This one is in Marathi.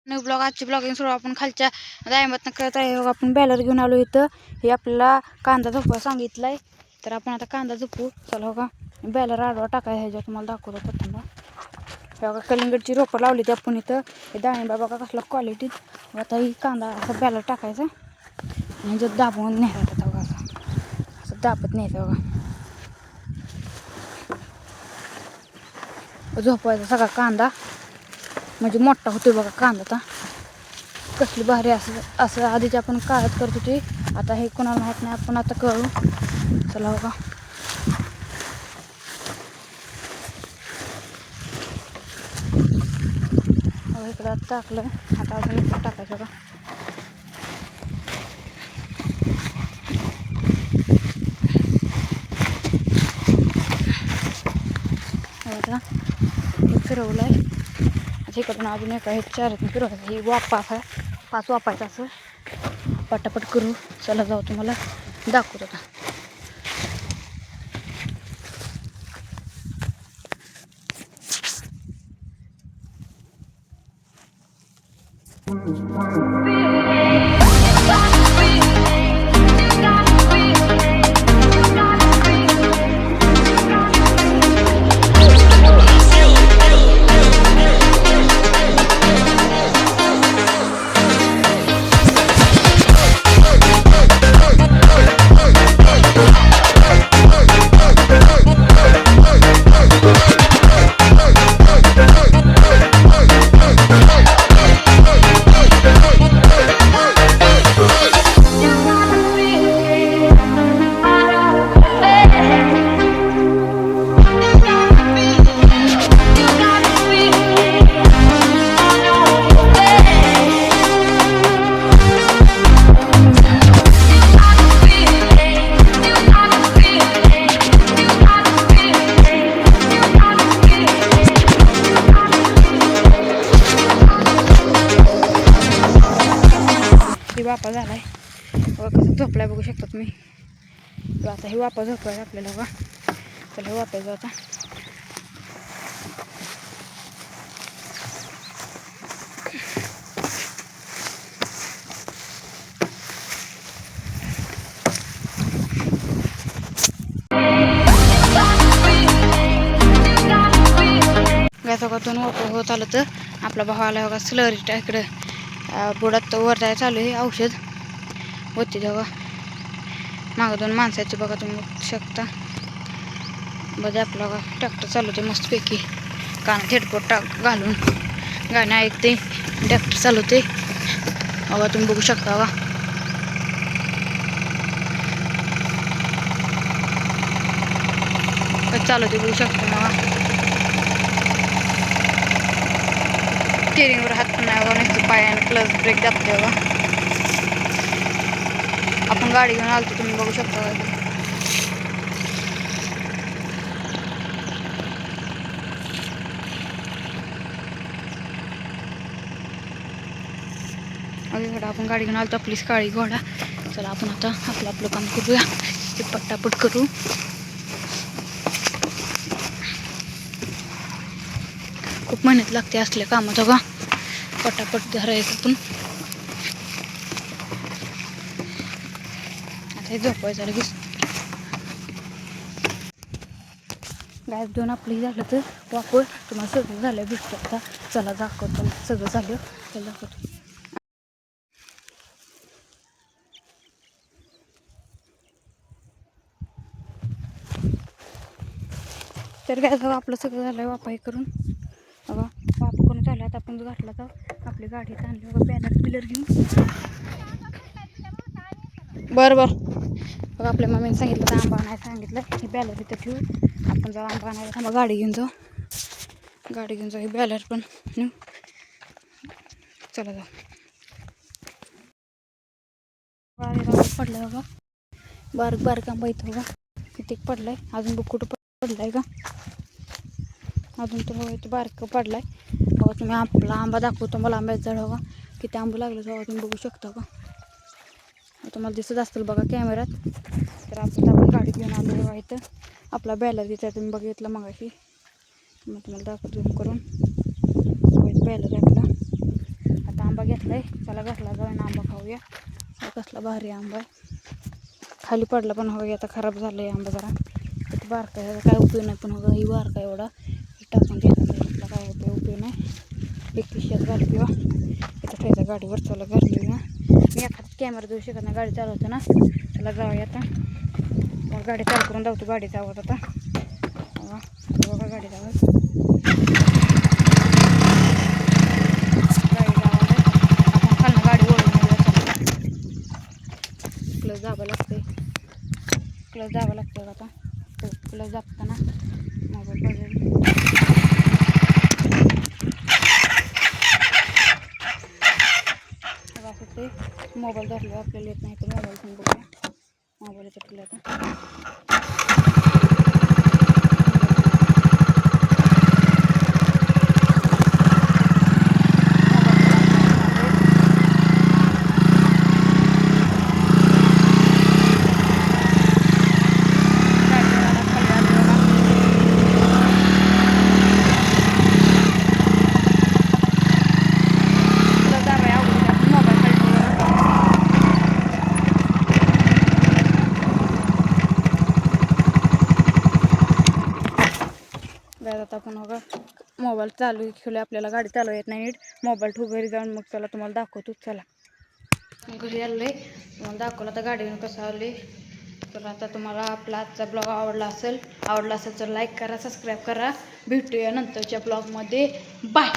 न्यू ब्लॉग आजची ब्लॉगिंग सुरू आपण खालच्या डाळिंबातनं करत आहे. आपण बॅलर घेऊन आलो इथं. हे आपल्याला कांदा झोपवा सांगितलाय, तर आपण आता कांदा झोपू. चला हो का, बॅलर आडवा टाकाय ह्याच्यात तुम्हाला दाखवतो पत्ता. बघा कलिंगडची रोपं लावली ती आपण इथं. हे डाळिंबा बघा कसला क्वालिटीत. आता ही कांदा असं बॅलर टाकायचं आणि ह्याच्यात दाबून न्यायचं बघा, असं दाबत न्यायचं बघा. झोपवायचा सगळा कांदा म्हणजे मोठा होतो बघा कांदा. आता कसली भारी असं आधीच आपण काळात करत होती, आता हे कोणाला माहीत नाही, आपण आता करू. चला बघा, इकडं टाकलं, आता अजून इकडं टाकायचं बघा. आता फिरवलं आहे, इकडून अजून एका हे चारातून फिरवायचं. ही वापा आहे, 5 वापायचं असं पटापट करू. चला जाऊ, तुम्हाला दाखवतो आता. वापा झालाय बघा, कसं झोपलाय बघू शकता तुम्ही. आता हे वापा झोपवायचं आपल्याला बघा. चला वापायचं आता. गॅसोगातून वापर होत आलं तर आपला भाव आला बघा. स्लरी इकडं बुडात वर जायचं चालू आहे, औषध होते बघा. मागं 2 माणसाची बघा, तुम्ही बघू शकता. बघा आपला बघा ट्रॅक्टर चालवते मस्तपैकी, कानात हेडफोन घालून गाणं ऐकते, ट्रॅक्टर चालवते बघा. तुम्ही बघू शकता बघा, कसं चालवते बघू शकता बघा. स्टिअरिंगवर हात पण नाही बघा, नुसतं पायाने क्लच ब्रेक दाबते बघा. आपण गाडी घेऊन आलो, तुम्ही बघू शकता बघा. इकडं आपण गाडी घेऊन आलो, आपलीच काळी घोडा. चला आपण आता आपलं काम करूया, ते पटापट करू. खूप मेहनत लागते असल्या कामात बघा, पटापट धरायचं आपण. आता हे झोपायचं लगेच. गॅस देऊन आपलं झालं तर वापर तुम्हाला सगळं झालं भेटतं. आता चला दाखवतो, सगळं झालं चला दाखवतो. तर गॅस बघा, आपलं सगळं झालं आहे वापाई करून बघा. वापर करून झालं. आता आपण घातला तर आपली गाडी आणली बघा, बॅलर बिलर घेऊन. बरं बघा, आपल्या मम्मीने सांगितलं तर आंबा नाही सांगितलं. ही बॅलर इथं ठेवून आपण जाऊ आंबा आणायला. थांबा गाडी घेऊन जाऊ, ही बॅलर पण नेऊ. चला जाऊ. पडलाय बघा, बारीक आंबा इथं बघा किती पडलाय. अजून बघ कुठं पडलाय का, अजून तर बघा इथं बारकं पडलाय बघा. तुम्ही आपला आंबा दाखवतो मला, आंब्याचं झाड बघा किती आंबा लागलं बघा, तुम्ही बघू शकता का. तुम्हाला दिसत असतील बघा कॅमेऱ्यात. तर आपण गाडी घेऊन आलो बघा. इथं आपला बॅलर तिथं तुम्ही बघितलं मग अशी. मग तुम्हाला दाखवतो झूम करून, बॅलर आहे आपला. आता घेतलाय. चला घरला जाऊन आंबा खाऊया. कसला भारी आंबा आहे. खाली पडला पण हो आता खराब झालं आहे आंबा जरा. इथं बारका आहे काय उपयोग नाही पण हो ही बारका एवढा टाकून घेतला काय उपयोग नाही. 21 झाली किंवा इथं ठेवायचं गाडीवर. चला घरी ना मी एखादा कॅमेरा देऊ शकत नाही गाडी चालवतो ना. चला जाऊया आता. मग गाडी चालू करून जाऊ गाडीचा आवाज आता. बघा गाडीचा आवाज. खालनं गाडी ओढून क्लच दाबावं लागते. क्लच दाबावं लागतं आता. क्लच दाबताना मोबाईल पडेल. असं ते मोबाईल धरले आपल्याला येत नाही तर मोबाईल घेऊन बघूया. मोबाईल ठेवला आता. आता आपण बघा मोबाईल चालू ठेवले. आपल्याला गाडी चालू येत नाही नीट. मोबाईल ठेवू घरी जाऊन मग चला तुम्हाला दाखवतो. चला घरी आले तुम्हाला दाखवलं आता गाडीवर कसं आले. तर आता तुम्हाला आपला आजचा ब्लॉग आवडला असेल तर लाईक करा, सबस्क्राईब करा. भेटूया नंतरच्या ब्लॉगमध्ये. बाय.